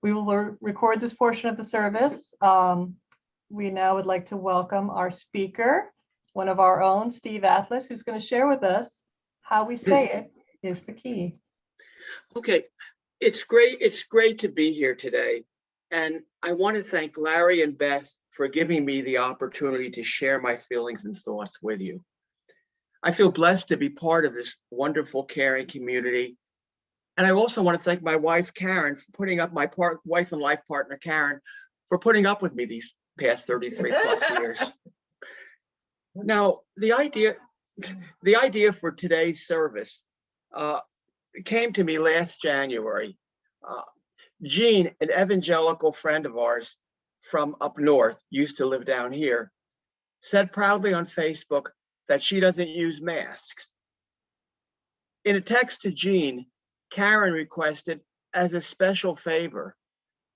We will record this portion of the service. We now would like to welcome our speaker, one of our own, Steve Atlas, who's going to share with us how we say it is the key. Okay, it's great to be here today. And I want to thank Larry and Beth for giving me the opportunity to share my feelings and thoughts with you. I feel blessed to be part of this wonderful, caring community. And I also want to thank my wife, Karen, for putting up, my wife and life partner, Karen, for putting up with me these past 33 plus years. Now, the idea for today's service came to me last January. Jean, an evangelical friend of ours from up north, used to live down here, said proudly on Facebook that she doesn't use masks. In a text to Jean, Karen requested as a special favor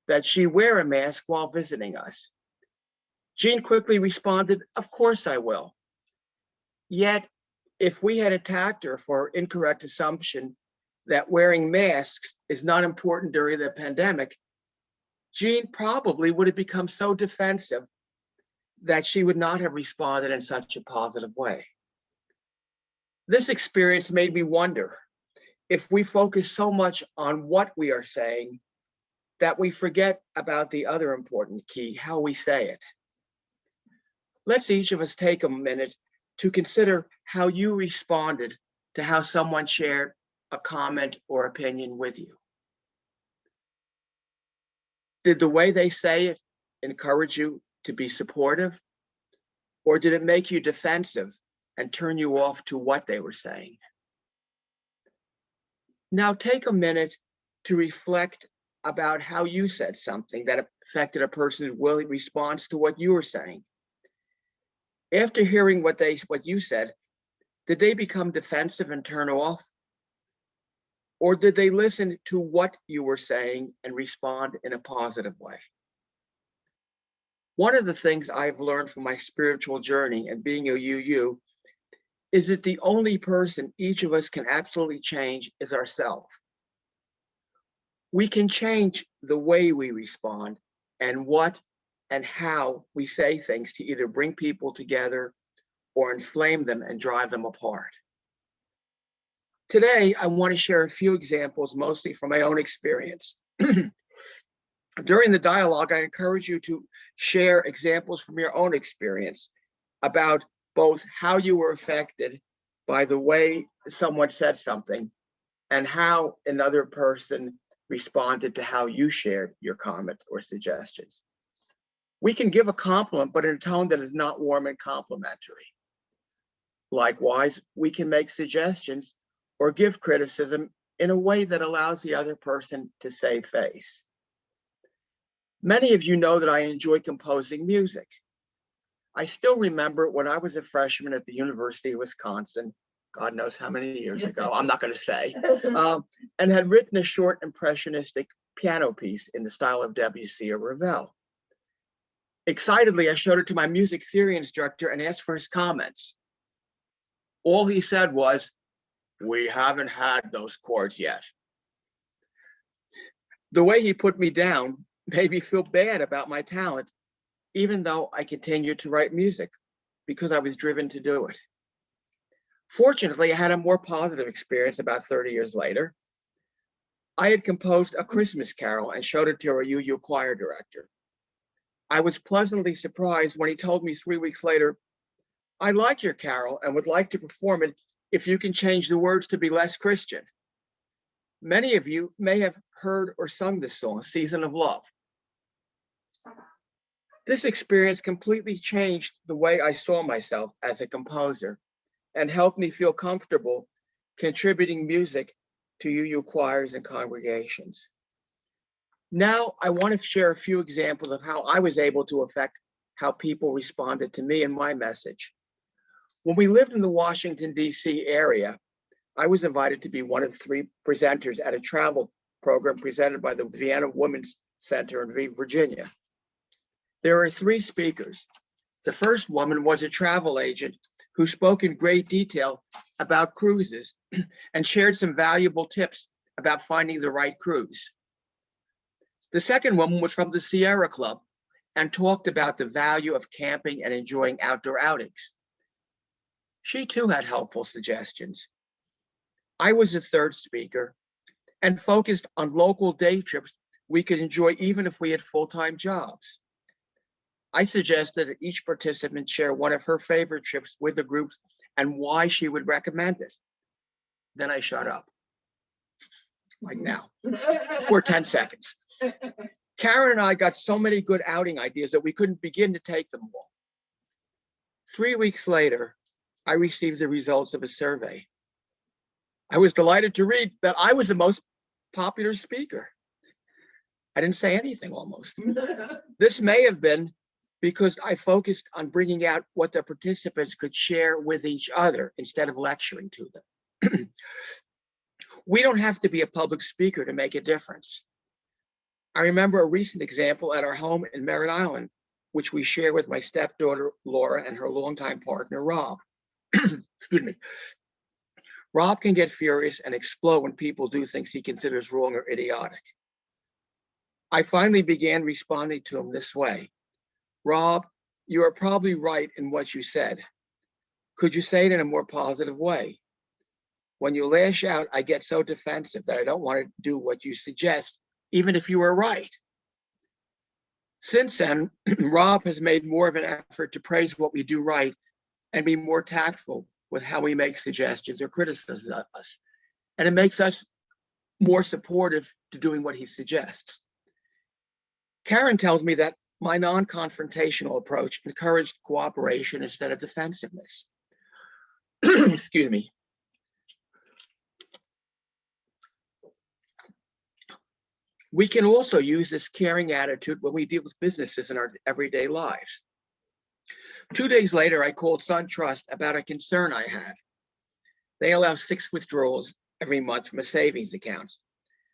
that she wear a mask while visiting us. Jean quickly responded, "Of course I will." Yet, if we had attacked her for incorrect assumption that wearing masks is not important during the pandemic, Jean probably would have become so defensive that she would not have responded in such a positive way. This experience made me wonder if we focus so much on what we are saying that we forget about the other important key, how we say it. Let's each of us take a minute to consider how you responded to how someone shared a comment or opinion with you. Did the way they say it encourage you to be supportive, or did it make you defensive and turn you off to what they were saying? Now take a minute to reflect about how you said something that affected a person's willing response to what you were saying. After hearing what you said, did they become defensive and turn off? Or did they listen to what you were saying and respond in a positive way? One of the things I've learned from my spiritual journey and being a UU is that the only person each of us can absolutely change is ourselves. We can change the way we respond and what and how we say things to either bring people together or inflame them and drive them apart. Today, I want to share a few examples, mostly from my own experience. During the dialogue, I encourage you to share examples from your own experience about both how you were affected by the way someone said something and how another person responded to how you shared your comment or suggestions. We can give a compliment, but in a tone that is not warm and complimentary. Likewise, we can make suggestions or give criticism in a way that allows the other person to save face. Many of you know that I enjoy composing music. I still remember when I was a freshman at the University of Wisconsin, God knows how many years ago, I'm not going to say, and had written a short impressionistic piano piece in the style of Debussy or Ravel. Excitedly, I showed it to my music theory instructor and asked for his comments. All he said was, "We haven't had those chords yet." The way he put me down made me feel bad about my talent, even though I continued to write music because I was driven to do it. Fortunately, I had a more positive experience about 30 years later. I had composed a Christmas carol and showed it to our UU choir director. I was pleasantly surprised when he told me 3 weeks later, "I like your carol and would like to perform it if you can change the words to be less Christian." Many of you may have heard or sung this song, "Season of Love." This experience completely changed the way I saw myself as a composer and helped me feel comfortable contributing music to UU choirs and congregations. Now, I want to share a few examples of how I was able to affect how people responded to me and my message. When we lived in the Washington, D.C. area, I was invited to be one of 3 presenters at a travel program presented by the Vienna Women's Center in Virginia. There were 3 speakers. The first woman was a travel agent who spoke in great detail about cruises and shared some valuable tips about finding the right cruise. The second woman was from the Sierra Club and talked about the value of camping and enjoying outdoor outings. She too had helpful suggestions. I was the third speaker and focused on local day trips we could enjoy even if we had full-time jobs. I suggested that each participant share one of her favorite trips with the groups and why she would recommend it. Then I shut up, like now, for 10 seconds. Karen and I got so many good outing ideas that we couldn't begin to take them all. 3 weeks later, I received the results of a survey. I was delighted to read that I was the most popular speaker. I didn't say anything almost. This may have been because I focused on bringing out what the participants could share with each other instead of lecturing to them. We don't have to be a public speaker to make a difference. I remember a recent example at our home in Merritt Island, which we share with my stepdaughter, Laura, and her longtime partner, Rob. Excuse me. Rob can get furious and explode when people do things he considers wrong or idiotic. I finally began responding to him this way. Rob, you are probably right in what you said. Could you say it in a more positive way? When you lash out, I get so defensive that I don't want to do what you suggest, even if you were right. Since then, Rob has made more of an effort to praise what we do right and be more tactful with how we make suggestions or criticize us. And it makes us more supportive to doing what he suggests. Karen tells me that my non-confrontational approach encouraged cooperation instead of defensiveness. Excuse me. We can also use this caring attitude when we deal with businesses in our everyday lives. 2 days later, I called SunTrust about a concern I had. They allow 6 withdrawals every month from a savings account.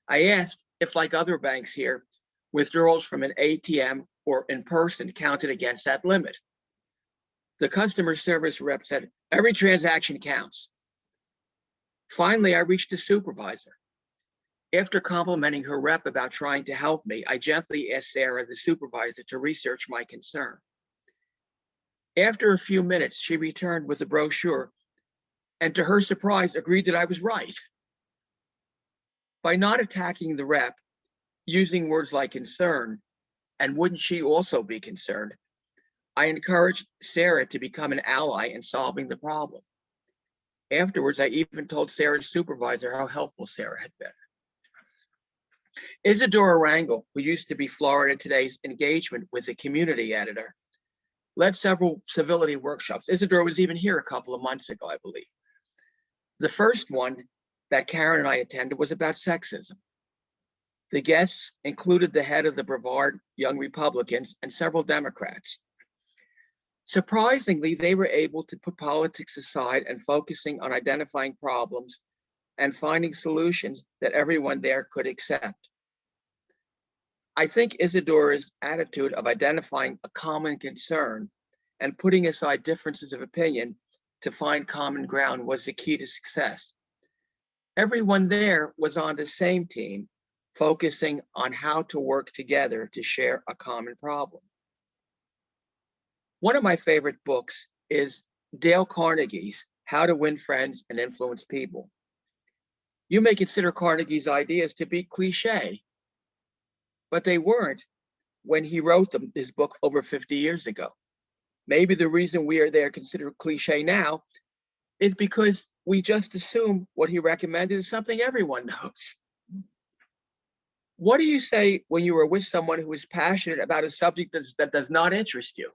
I asked if, like other banks here, withdrawals from an ATM or in person counted against that limit. The customer service rep said, every transaction counts. Finally, I reached a supervisor. After complimenting her rep about trying to help me, I gently asked Sarah, the supervisor, to research my concern. After a few minutes, she returned with a brochure and, to her surprise, agreed that I was right. By not attacking the rep, using words like concern, and wouldn't she also be concerned, I encouraged Sarah to become an ally in solving the problem. Afterwards, I even told Sarah's supervisor how helpful Sarah had been. Isadora Rangel, who used to be Florida Today's engagement with the community editor, led several civility workshops. Isadora was even here a couple of months ago, I believe. The first one that Karen and I attended was about sexism. The guests included the head of the Brevard Young Republicans and several Democrats. Surprisingly, they were able to put politics aside and focusing on identifying problems and finding solutions that everyone there could accept. I think Isadora's attitude of identifying a common concern and putting aside differences of opinion to find common ground was the key to success. Everyone there was on the same team, focusing on how to work together to share a common problem. One of my favorite books is Dale Carnegie's How to Win Friends and Influence People. You may consider Carnegie's ideas to be cliche, but they weren't when he wrote them, his book, over 50 years ago. Maybe the reason they are considered cliche now is because we just assume what he recommended is something everyone knows. What do you say when you are with someone who is passionate about a subject that does not interest you?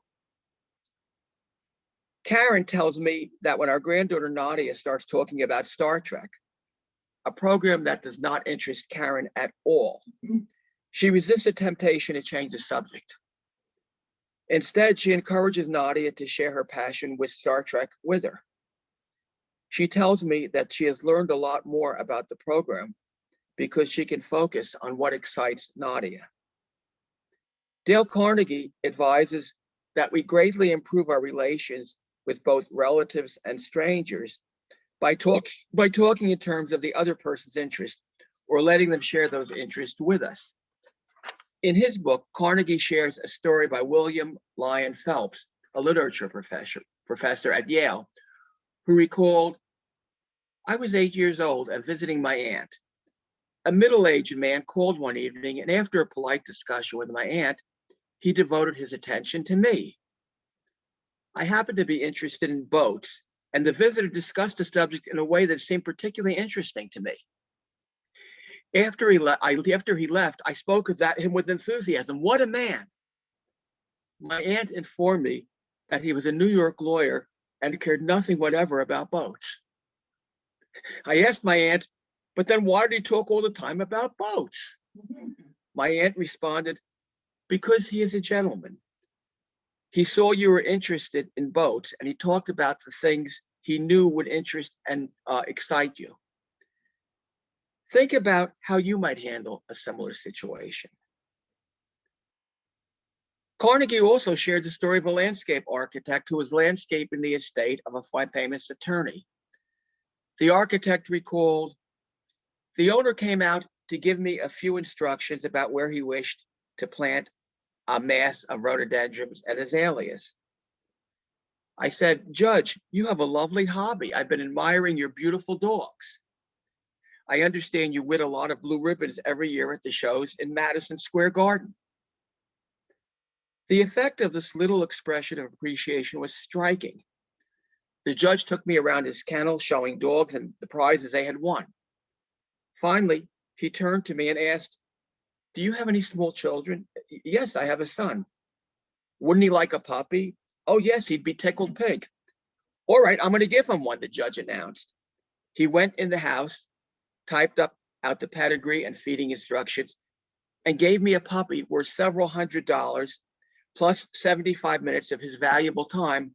Karen tells me that when our granddaughter Nadia starts talking about Star Trek, a program that does not interest Karen at all, she resists a temptation to change the subject. Instead, she encourages Nadia to share her passion with Star Trek with her. She tells me that she has learned a lot more about the program because she can focus on what excites Nadia. Dale Carnegie advises that we greatly improve our relations with both relatives and strangers by talking in terms of the other person's interest or letting them share those interests with us. In his book, Carnegie shares a story by William Lyon Phelps, a literature professor at Yale, who recalled, "I was 8 years old and visiting my aunt. A middle-aged man called one evening, and after a polite discussion with my aunt, he devoted his attention to me. I happened to be interested in boats, and the visitor discussed the subject in a way that seemed particularly interesting to me. After he left, I spoke of him with enthusiasm. What a man! My aunt informed me that he was a New York lawyer and cared nothing whatever about boats. I asked my aunt, but then why did he talk all the time about boats? My aunt responded, because he is a gentleman. He saw you were interested in boats, and he talked about the things he knew would interest and excite you. Think about how you might handle a similar situation." Carnegie also shared the story of a landscape architect who was landscaping the estate of a famous attorney. The architect recalled, "The owner came out to give me a few instructions about where he wished to plant a mass of rhododendrons and azaleas. I said, 'Judge, you have a lovely hobby. I've been admiring your beautiful dogs. I understand you win a lot of blue ribbons every year at the shows in Madison Square Garden.' The effect of this little expression of appreciation was striking. The judge took me around his kennel, showing dogs and the prizes they had won. Finally, he turned to me and asked, 'Do you have any small children?' 'Yes, I have a son.' 'Wouldn't he like a puppy?' 'Oh, yes, he'd be tickled pink.' 'All right, I'm going to give him one,' the judge announced. He went in the house, typed out the pedigree and feeding instructions, and gave me a puppy worth several $100s, plus 75 minutes of his valuable time,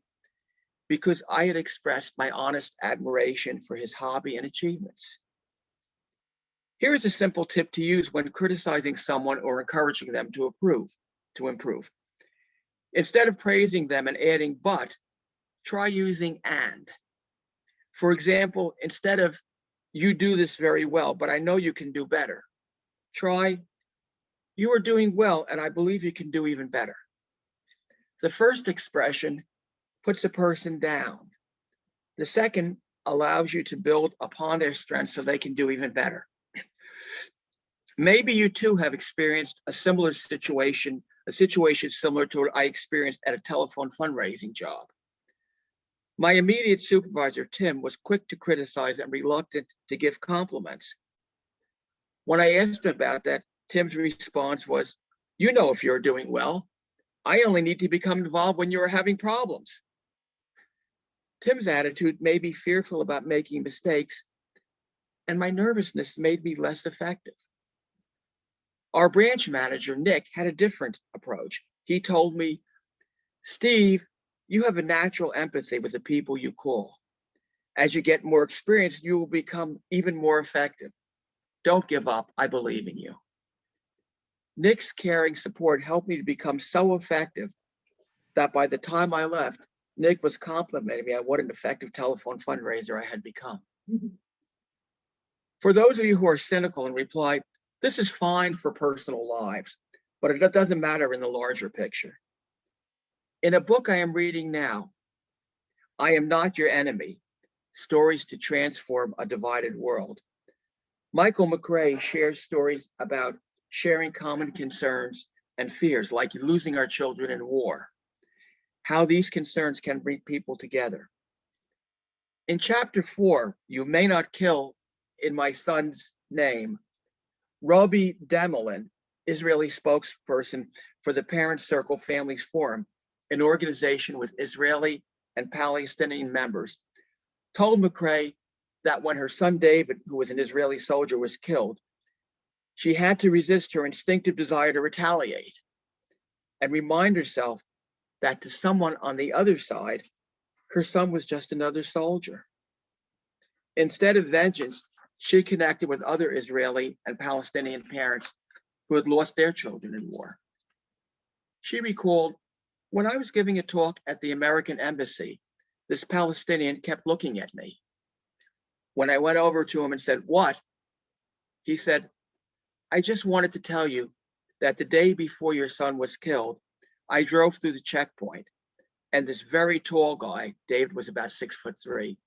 because I had expressed my honest admiration for his hobby and achievements." Here's a simple tip to use when criticizing someone or encouraging them to improve. Instead of praising them and adding "but," try using "and." For example, instead of "You do this very well, but I know you can do better," try "You are doing well, and I believe you can do even better." The first expression puts a person down. The second allows you to build upon their strengths so they can do even better. Maybe you too have experienced a situation similar to what I experienced at a telephone fundraising job. My immediate supervisor, Tim, was quick to criticize and reluctant to give compliments. When I asked him about that, Tim's response was, "You know if you're doing well. I only need to become involved when you are having problems." Tim's attitude made me fearful about making mistakes, and my nervousness made me less effective. Our branch manager, Nick, had a different approach. He told me, "Steve, you have a natural empathy with the people you call. As you get more experience, you will become even more effective. Don't give up. I believe in you." Nick's caring support helped me to become so effective that by the time I left, Nick was complimenting me on what an effective telephone fundraiser I had become. For those of you who are cynical and reply, "This is fine for personal lives, but it doesn't matter in the larger picture." In a book I am reading now, I Am Not Your Enemy, Stories to Transform a Divided World, Michael McRae shares stories about sharing common concerns and fears, like losing our children in war, how these concerns can bring people together. In chapter 4, You May Not Kill in My Son's Name, Robi Demelin, Israeli spokesperson for the Parent Circle Families Forum, an organization with Israeli and Palestinian members, told McRae that when her son David, who was an Israeli soldier, was killed, she had to resist her instinctive desire to retaliate and remind herself that to someone on the other side, her son was just another soldier. Instead of vengeance, she connected with other Israeli and Palestinian parents who had lost their children in war. She recalled, "When I was giving a talk at the American embassy, this Palestinian kept looking at me. When I went over to him and said, 'What?' he said, 'I just wanted to tell you that the day before your son was killed, I drove through the checkpoint, and this very tall guy, David was about 6'3",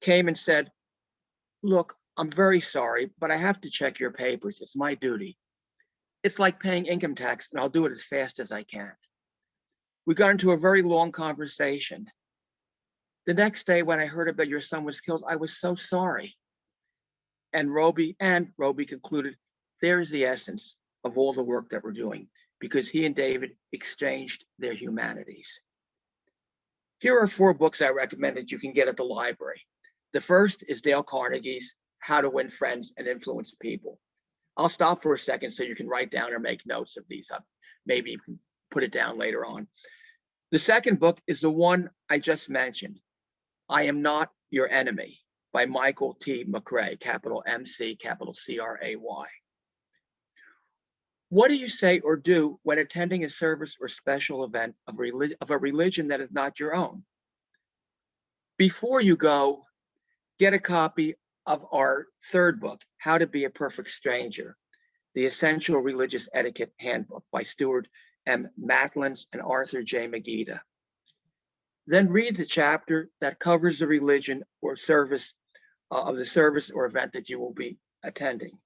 came and said, "Look, I'm very sorry, but I have to check your papers. It's my duty. It's like paying income tax, and I'll do it as fast as I can." We got into a very long conversation. The next day, when I heard about your son was killed, I was so sorry. And Roby concluded, there's the essence of all the work that we're doing, because he and David exchanged their humanities. Here are 4 books I recommend that you can get at the library. The first is Dale Carnegie's How to Win Friends and Influence People. I'll stop for a second so you can write down or make notes of these. Maybe you can put it down later on. The second book is the one I just mentioned, I Am Not Your Enemy, by Michael T. McRae, capital MC, capital CRAY. What do you say or do when attending a service or special event of a religion that is not your own? Before you go, get a copy of our third book, How to Be a Perfect Stranger, The Essential Religious Etiquette Handbook by Stuart M. Matlins and Arthur J. Megiddo. Then read the chapter that covers the religion or service of the service or event that you will be attending.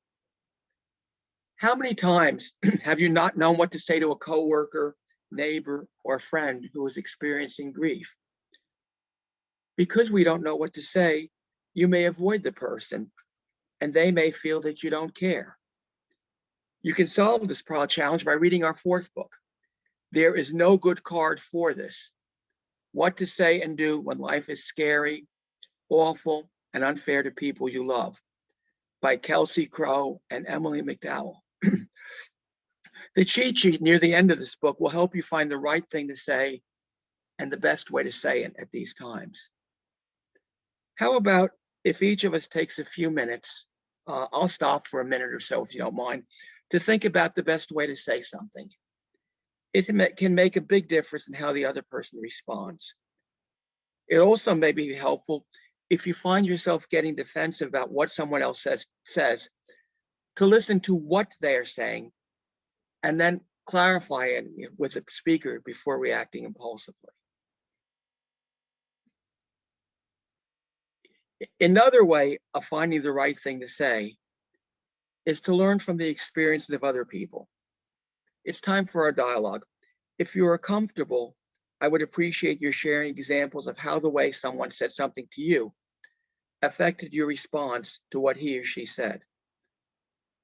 How many times have you not known what to say to a coworker, neighbor, or friend who is experiencing grief? Because we don't know what to say, you may avoid the person, and they may feel that you don't care. You can solve this challenge by reading our 4th book. There is no good card for this. What to Say and Do When Life is Scary, Awful, and Unfair to People You Love, by Kelsey Crow and Emily McDowell. The cheat sheet near the end of this book will help you find the right thing to say and the best way to say it at these times. How about if each of us takes a few minutes, I'll stop for a minute or so if you don't mind, to think about the best way to say something. It can make a big difference in how the other person responds. It also may be helpful if you find yourself getting defensive about what someone else says, to listen to what they're saying and then clarify it with the speaker before reacting impulsively. Another way of finding the right thing to say is to learn from the experiences of other people. It's time for our dialogue. If you are comfortable, I would appreciate your sharing examples of how the way someone said something to you affected your response to what he or she said.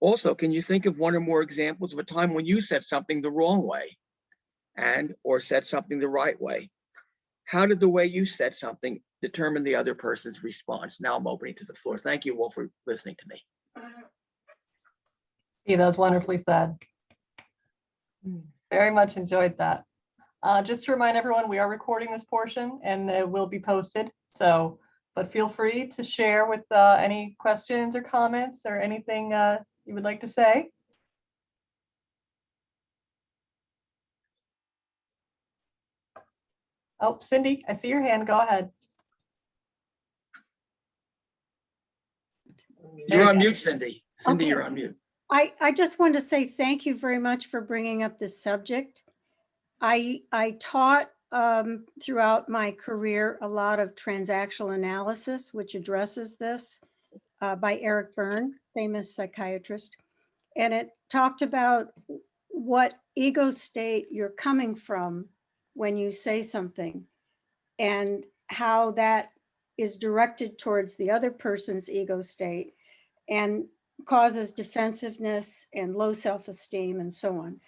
Also, can you think of one or more examples of a time when you said something the wrong way or said something the right way? How did the way you said something determine the other person's response? Now I'm opening to the floor. Thank you all for listening to me. Yeah, that was wonderfully said. Very much enjoyed that. Just to remind everyone, we are recording this portion and it will be posted. But feel free to share with any questions or comments or anything you would like to say. Oh, Cindy, I see your hand. Go ahead. You're on mute, Cindy. Cindy, Okay. You're on mute. I just want to say thank you very much for bringing up this subject. I taught throughout my career a lot of transactional analysis, which addresses this by Eric Berne, famous psychiatrist. And it talked about what ego state you're coming from when you say something and how that is directed towards the other person's ego state and causes defensiveness and low self-esteem and so on.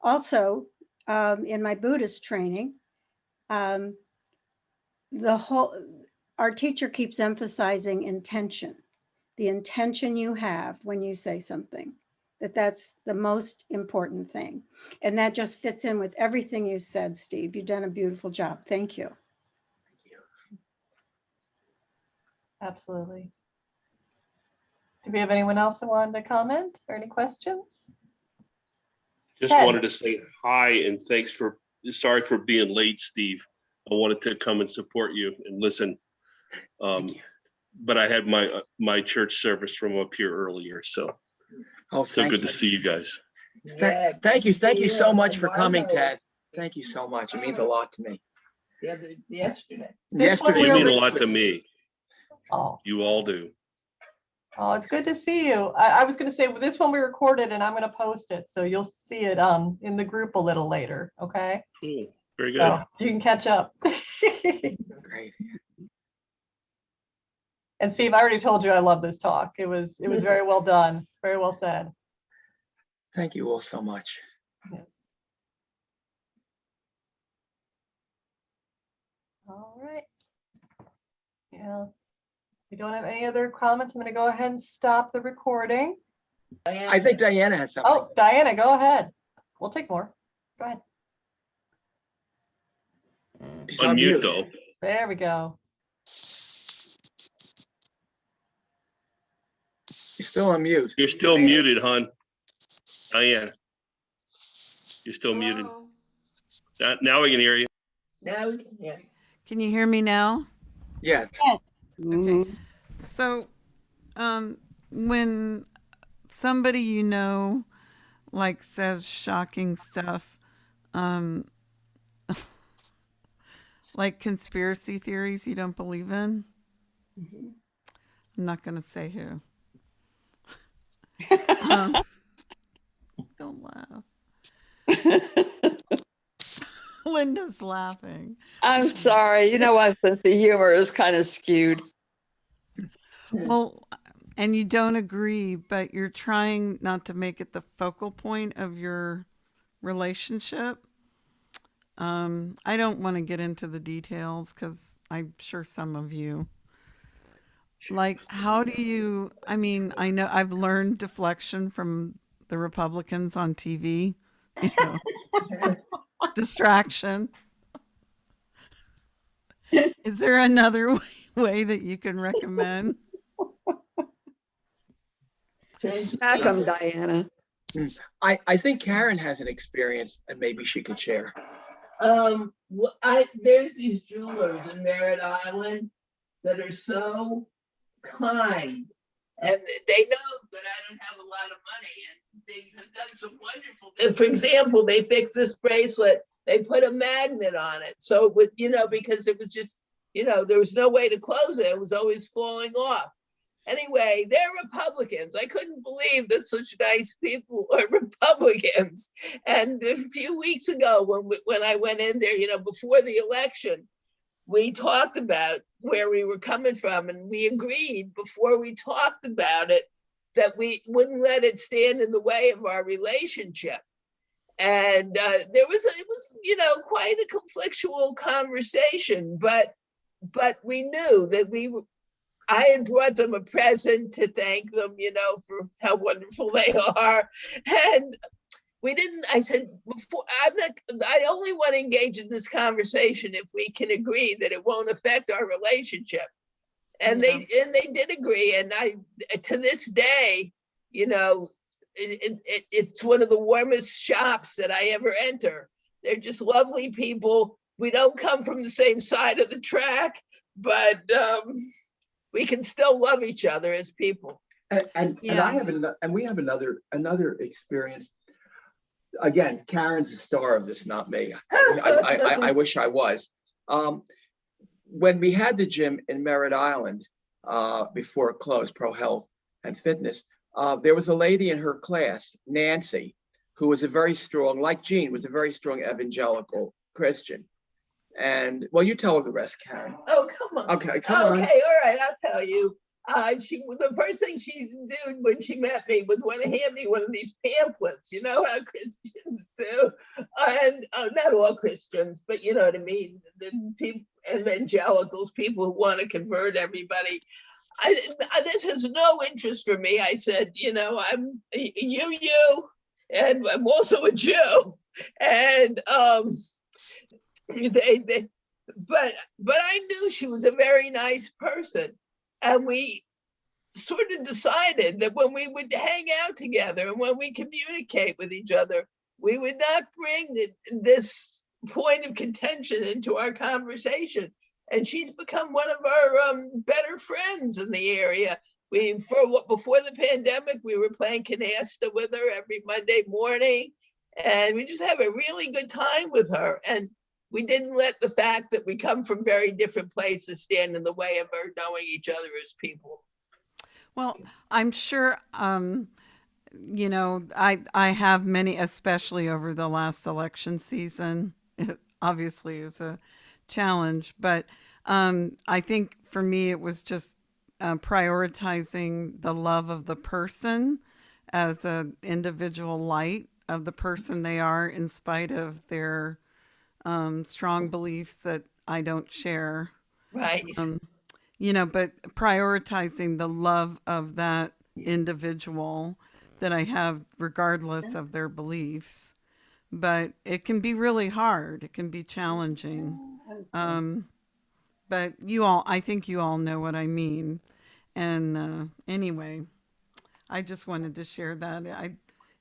Also, in my Buddhist training, our teacher keeps emphasizing intention, the intention you have when you say something, that's the most important thing. And that just fits in with everything you've said, Steve. You've done a beautiful job. Thank you. Absolutely. Do we have anyone else that wanted to comment or any questions? Just Ted. wanted to say hi and sorry for being late, Steve. I wanted to come and support you and listen. But I had my church service from up here earlier, so good to see you guys. Yeah, Thank you so much for tomorrow. coming, Ted. Thank you so much. It means a lot to me. Yesterday. This one Yesterday. You we mean a already- lot to me. Oh, You all do. oh, it's good to see you. I was gonna say, well, this one we recorded and I'm gonna post it, so you'll see it in the group a little later, okay? Cool. Very good. So you can catch up. Great. And Steve, I already told you I love this talk. It was very well done, very well said. Thank you all so much. All right. Yeah. We don't have any other comments. I'm gonna go ahead and stop the recording. I think Diana has something. Oh, Diana, go ahead. We'll take more. Go ahead. She's Unmute though. There we go. You're still on mute. You're still muted, hon. Diane. You're still muted. Now we can hear you. Now, yeah. Can you hear me now? Yes. Okay. So, when somebody you know, like, says shocking stuff, like conspiracy theories you don't believe in, I'm not going to say who. Don't laugh. Linda's laughing. I'm sorry. You know, my sense of humor is kind of skewed. Well, and you don't agree, but you're trying not to make it the focal point of your relationship. I don't want to get into the details because I'm sure some of you. Like, how do you, I mean, I know I've learned deflection from the Republicans on TV, you know, distraction. Is there another way that you can recommend? Smack 'em, Diana. I think Karen has an experience that maybe she could share. There's these jewelers in Merritt Island that are so kind, and they know that I don't have a lot of money, and they have done some wonderful. For example, they fixed this bracelet. They put a magnet on it, so it would, because it was just, there was no way to close it. It was always falling off. Anyway, they're Republicans. I couldn't believe that such nice people are Republicans. And a few weeks ago, when I went in there, before the election, we talked about where we were coming from, and we agreed before we talked about it that we wouldn't let it stand in the way of our relationship. And it was quite a conflictual conversation, but we knew that I had brought them a present to thank them, for how wonderful they are. And I said, I only want to engage in this conversation if we can agree that it won't affect our relationship. And they did agree. And to this day, it's one of the warmest shops that I ever enter. They're just lovely people. We don't come from the same side of the track, but we can still love each other as people. And we have another experience. Again, Karen's the star of this, not me. I wish I was. When we had the gym in Merritt Island before it closed, Pro Health and Fitness, there was a lady in her class, Nancy, who was like Jean, was a very strong evangelical Christian. And well, you tell her the rest, Karen. Oh, come on. Okay, come on. Okay, all right, I'll tell you. The first thing she did when she met me was want to hand me one of these pamphlets. You know how Christians do, and not all Christians, but you know what I mean. The people, evangelicals, people who want to convert everybody. This has no interest for me. I said, I'm you, and I'm also a Jew, and but I knew she was a very nice person, and we sort of decided that when we would hang out together and when we communicate with each other, we would not bring this point of contention into our conversation. And she's become one of our better friends in the area. Before the pandemic, we were playing canasta with her every Monday morning, and we just have a really good time with her. And we didn't let the fact that we come from very different places stand in the way of her knowing each other as people. Well, I'm sure, you know, I have many, especially over the last election season. It obviously is a challenge, but I think for me it was just prioritizing the love of the person as an individual light of the person they are, in spite of their strong beliefs that I don't share. Right. You know, but prioritizing the love of that individual that I have, regardless of their beliefs. But it can be really hard. It can be challenging. But I think you all know what I mean. And anyway, I just wanted to share that.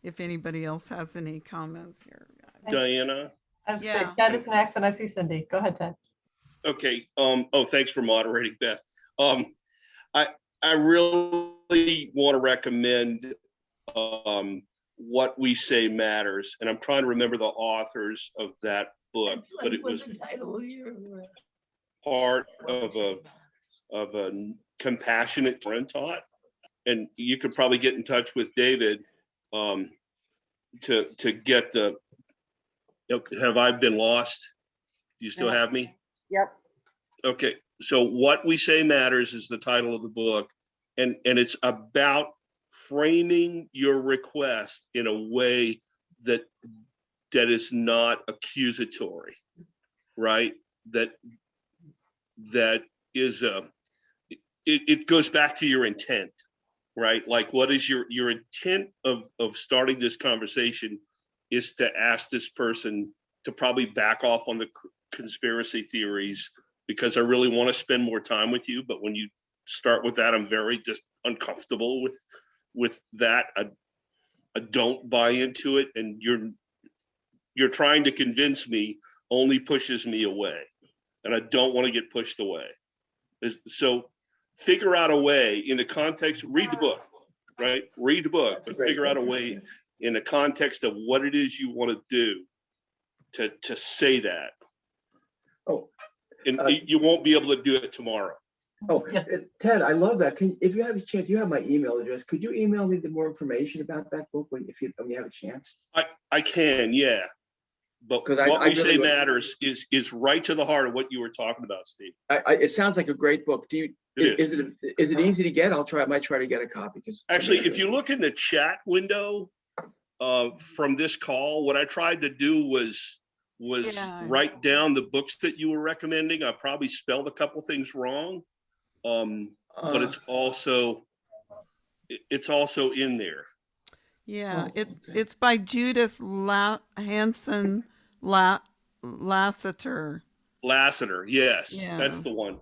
If anybody else has any comments here. Diana? I was Yeah. Ted is next, and I see Cindy. Go ahead, Ted. Okay. Oh, thanks for moderating, Beth. I really want to recommend What We Say Matters, and I'm trying to remember the authors of that book, That's but what it was the title of your part of a compassionate friend taught, and you could probably get in touch with David to get the. Have I been lost? Do you still have me? Yep. Okay, so What We Say Matters is the title of the book, and it's about framing your request in a way that is not accusatory, right? That is it goes back to your intent, right? Like, what is your intent of starting this conversation is to ask this person to probably back off on the conspiracy theories, because I really want to spend more time with you. But when you start with that, I'm very just uncomfortable with that. I don't buy into it, and you're trying to convince me only pushes me away, and I don't want to get pushed away. So figure out a way in the context, read the book, right? Read the book, but figure out a way in the context of what it is you want to do to say that. Oh, and you won't be able to do it tomorrow. Oh, Ted, I love that. If you have a chance, you have my email address. Could you email me the more information about that book when you have a chance? I can, yeah. But What We Say Matters is right to the heart of what you were talking about, Steve. It sounds like a great book. Is it easy to get? I might try to get a copy. Actually, if you look in the chat window from this call, what I tried to do was write down the books that you were recommending. I probably spelled a couple things wrong, but it's also in there. Yeah, it's by Judith Hanson Lassiter. Lassiter, yes, Yeah. That's the one.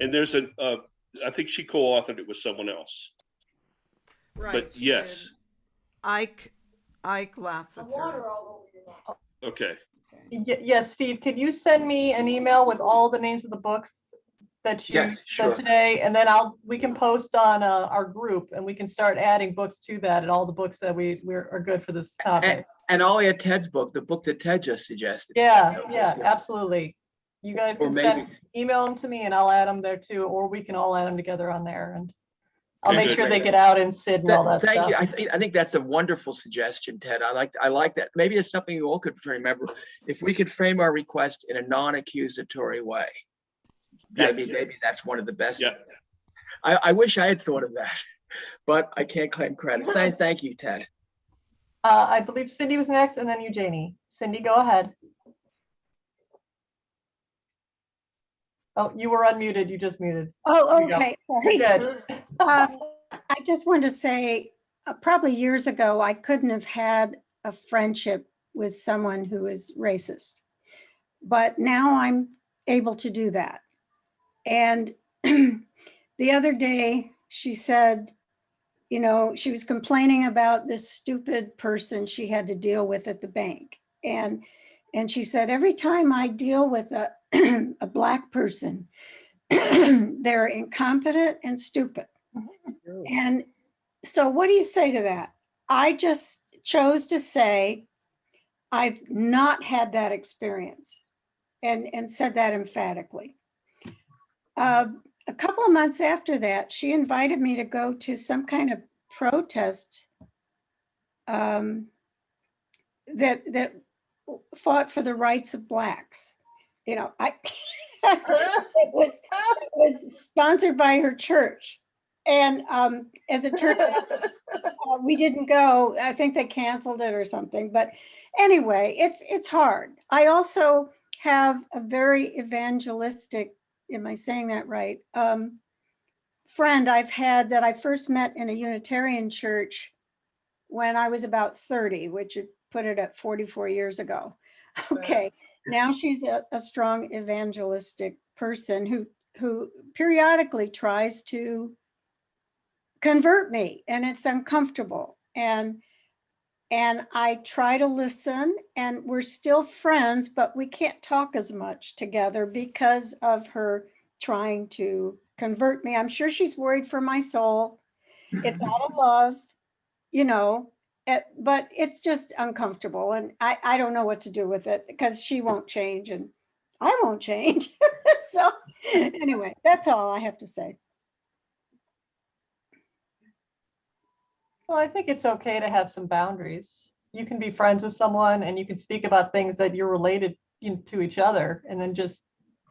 And there's I think she co-authored it with someone else. Right. But yes. Ike Lassiter. Okay. Yes, Steve, could you send me an email with all the names of the books that you said today? And then we can post on our group, and we can start adding books to that, and all the books that we are good for this topic. And I'll add Ted's book, the book that Ted just suggested. Yeah, absolutely. You guys can email them to me, and I'll add them there too, or we can all add them together on there, and I'll make sure they get out and Sid and all that stuff. Thank you. I think that's a wonderful suggestion, Ted. I like that. Maybe it's something you all could remember. If we could frame our request in a non-accusatory way, maybe that's one of the best. Yeah. I wish I had thought of that, but I can't claim credit. Thank you, Ted. I believe Cindy was next, and then you, Janie. Cindy, go ahead. Oh, you were unmuted. You just muted. Oh, okay. Sorry. Good. I just wanted to say, probably years ago, I couldn't have had a friendship with someone who is racist, but now I'm able to do that. And the other day she said, you know, she was complaining about this stupid person she had to deal with at the bank. And she said, every time I deal with a Black person, they're incompetent and stupid. And so what do you say to that? I just chose to say, I've not had that experience and said that emphatically. A couple of months after that, she invited me to go to some kind of protest that fought for the rights of Blacks. You know, it was sponsored by her church. And as it turned out, we didn't go. I think they canceled it or something. But anyway, it's hard. I also have a very evangelistic, am I saying that right? Friend I've had that I first met in a Unitarian church when I was about 30, which would put it at 44 years ago. Okay, now she's a strong evangelistic person who periodically tries to convert me, and it's uncomfortable. And I try to listen, and we're still friends, but we can't talk as much together because of her trying to convert me. I'm sure she's worried for my soul. It's out of love, you know, but it's just uncomfortable. And I don't know what to do with it because she won't change and I won't change. So anyway, that's all I have to say. Well, I think it's okay to have some boundaries. You can be friends with someone and you can speak about things that you're related to each other, and then just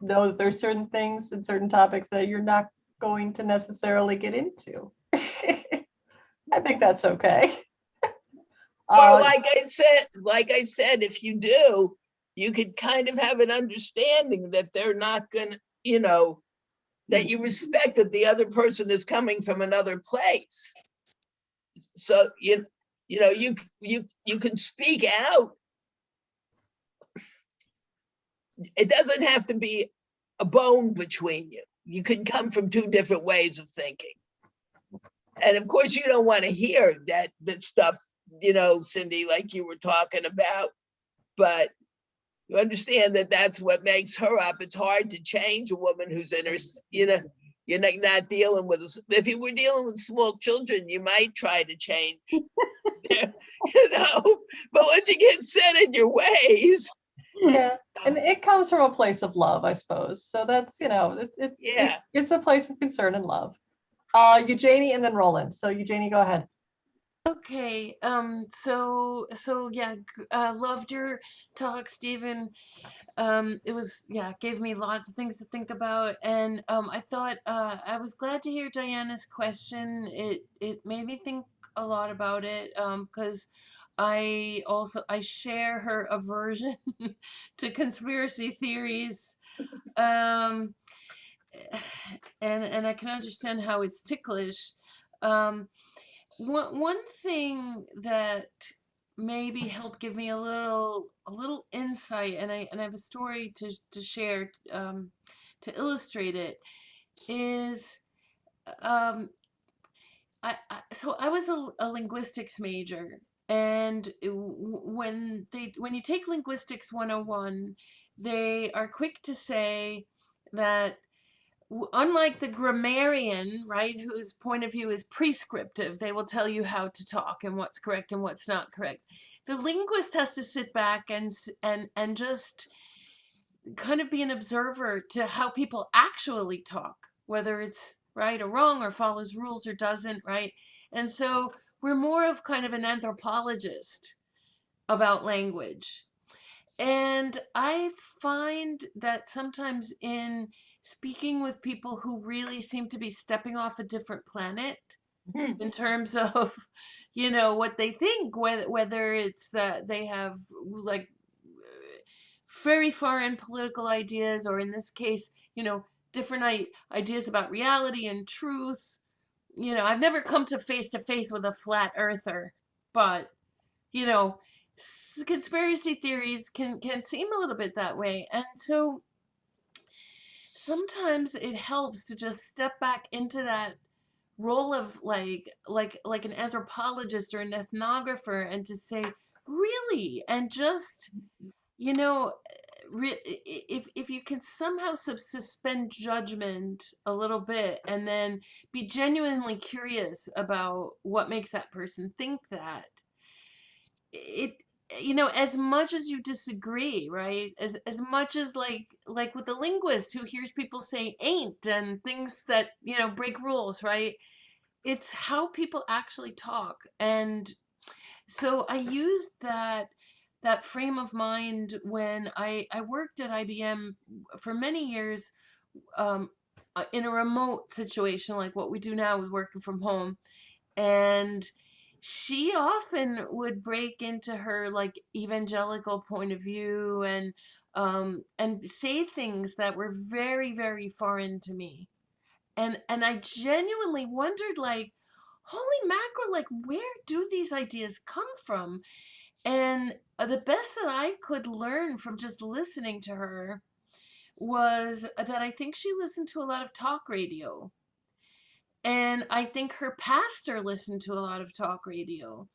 know that there's certain things and certain topics that you're not going to necessarily get into. I think that's okay. Or like I said, if you do, you could kind of have an understanding that they're not gonna, you know, that you respect that the other person is coming from another place. So you know, you can speak out. It doesn't have to be a bone between you. You can come from two different ways of thinking. And of course, you don't want to hear that stuff, you know, Cindy, like you were talking about, but you understand that that's what makes her up. It's hard to change a woman who's in her, you know, you're not dealing with, if you were dealing with small children, you might try to change, you know, but once you get set in your ways. Yeah, and it comes from a place of love, I suppose. So that's, you know, it's a place of concern and love. Eugenie and then Roland. So Eugenie, go ahead. Okay, so yeah, loved your talk, Stephen. It was, yeah, gave me lots of things to think about, and I thought I was glad to hear Diana's question. It made me think a lot about it, because I share her aversion to conspiracy theories, um, and I can understand how it's ticklish. One thing that maybe helped give me a little insight, and I have a story to share, to illustrate it, is so I was a linguistics major, and when you take linguistics 101, they are quick to say that unlike the grammarian, right, whose point of view is prescriptive, they will tell you how to talk and what's correct and what's not correct. The linguist has to sit back and just kind of be an observer to how people actually talk, whether it's right or wrong or follows rules or doesn't, right? And so we're more of kind of an anthropologist about language. And I find that sometimes in speaking with people who really seem to be stepping off a different planet in terms of, you know, what they think, whether it's that they have like very foreign political ideas, or in this case, you know, different ideas about reality and truth. You know, I've never come to face with a flat earther, but, you know, conspiracy theories can seem a little bit that way. And so sometimes it helps to just step back into that role of like an anthropologist or an ethnographer, and to say, really, and just, you know, if you can somehow suspend judgment a little bit and then be genuinely curious about what makes that person think that, it, you know, as much as you disagree, right, as much as like with the linguist who hears people say ain't and things that, you know, break rules, right, it's how people actually talk. And so I used that frame of mind when I worked at IBM for many years, in a remote situation like what we do now with working from home. And she often would break into her like evangelical point of view and say things that were very, very foreign to me. And I genuinely wondered, like, holy mackerel, like, where do these ideas come from? And the best that I could learn from just listening to her was that I think she listened to a lot of talk radio. And I think her pastor listened to a lot of talk radio.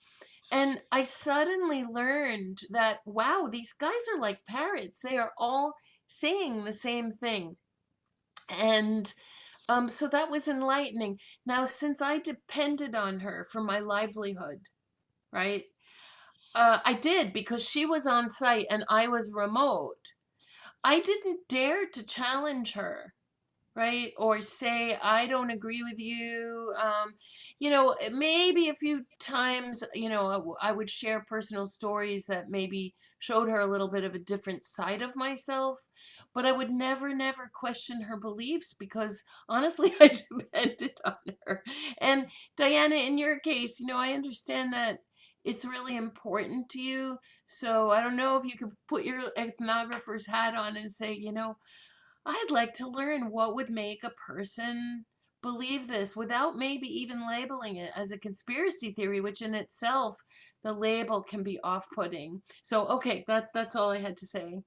And I suddenly learned that, wow, these guys are like parrots. They are all saying the same thing. And so that was enlightening. Now, since I depended on her for my livelihood, right? I did, because she was on site and I was remote. I didn't dare to challenge her, right? Or say, I don't agree with you. You know, maybe a few times, you know, I would share personal stories that maybe showed her a little bit of a different side of myself, but I would never, never question her beliefs because honestly, I depended on her. And Diana, in your case, you know, I understand that it's really important to you. So I don't know if you could put your ethnographer's hat on and say, you know, I'd like to learn what would make a person believe this without maybe even labeling it as a conspiracy theory, which in itself, the label can be off-putting. So, okay, that's all I had to say.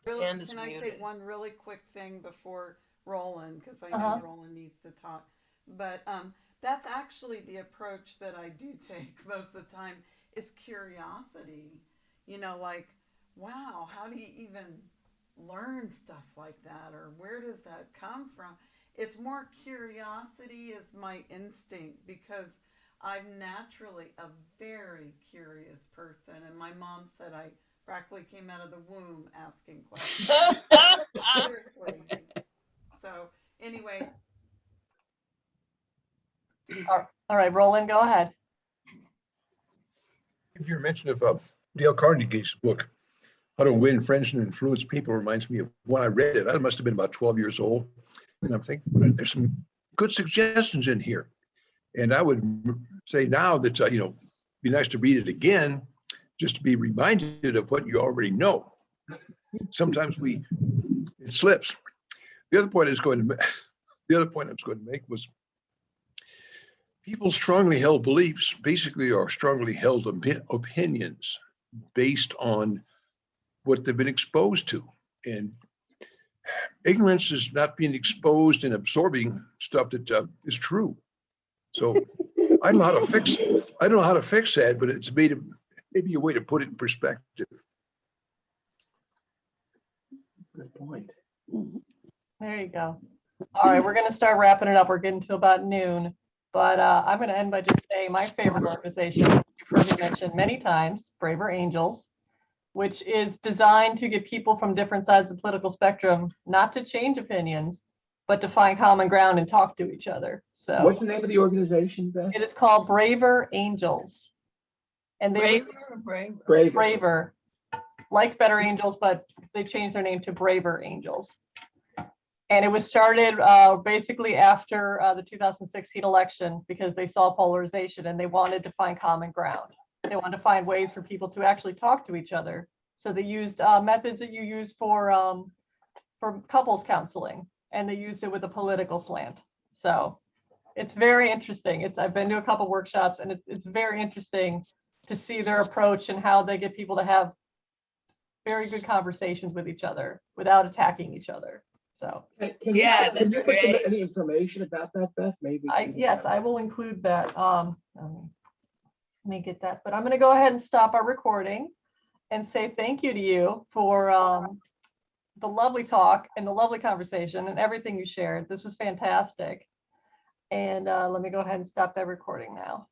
And it's Can I say muted. one really quick thing before Roland, because I Uh-huh. know Roland needs to talk. But that's actually the approach that I do take most of the time, is curiosity. You know, like, wow, how do you even learn stuff like that? Or where does that come from? It's more curiosity is my instinct, because I'm naturally a very curious person. And my mom said I practically came out of the womb asking questions. Seriously. So anyway, All right, Roland, go ahead. If you're mention of Dale Carnegie's book, How to Win Friends and Influence People, reminds me of when I read it. I must have been about 12 years old. And I'm thinking, well, there's some good suggestions in here. And I would say now that, you know, be nice to read it again, just to be reminded of what you already know. Sometimes it slips. The other point I was going to make was people's strongly held beliefs basically are strongly held opinions based on what they've been exposed to. And ignorance is not being exposed and absorbing stuff that is true. So I don't know how to fix that, but it's maybe a way to put it in perspective. Good point. There you go. All right, we're going to start wrapping it up. We're getting to about noon, but I'm going to end by just saying my favorite organization, you've heard me mention many times, Braver Angels, which is designed to get people from different sides of the political spectrum, not to change opinions, but to find common ground and talk to each other. So What's the name of the organization, Beth? it is called Braver Angels. And they Braver, like Better Angels, but they changed their name to Braver Angels. And it was started basically after the 2016 election, because they saw polarization and they wanted to find common ground. They wanted to find ways for people to actually talk to each other. So they used methods that you use for couples counseling, and they used it with a political slant. So it's very interesting. I've been to a couple workshops, and it's very interesting to see their approach and how they get people to have very good conversations with each other without attacking each other. So Yeah, Can that's you put great. any information about that, Beth? Maybe. yes, I will include that. Let me get that, but I'm going to go ahead and stop our recording. and say thank you to you for the lovely talk and the lovely conversation and everything you shared. This was fantastic. And let me go ahead and stop that recording now.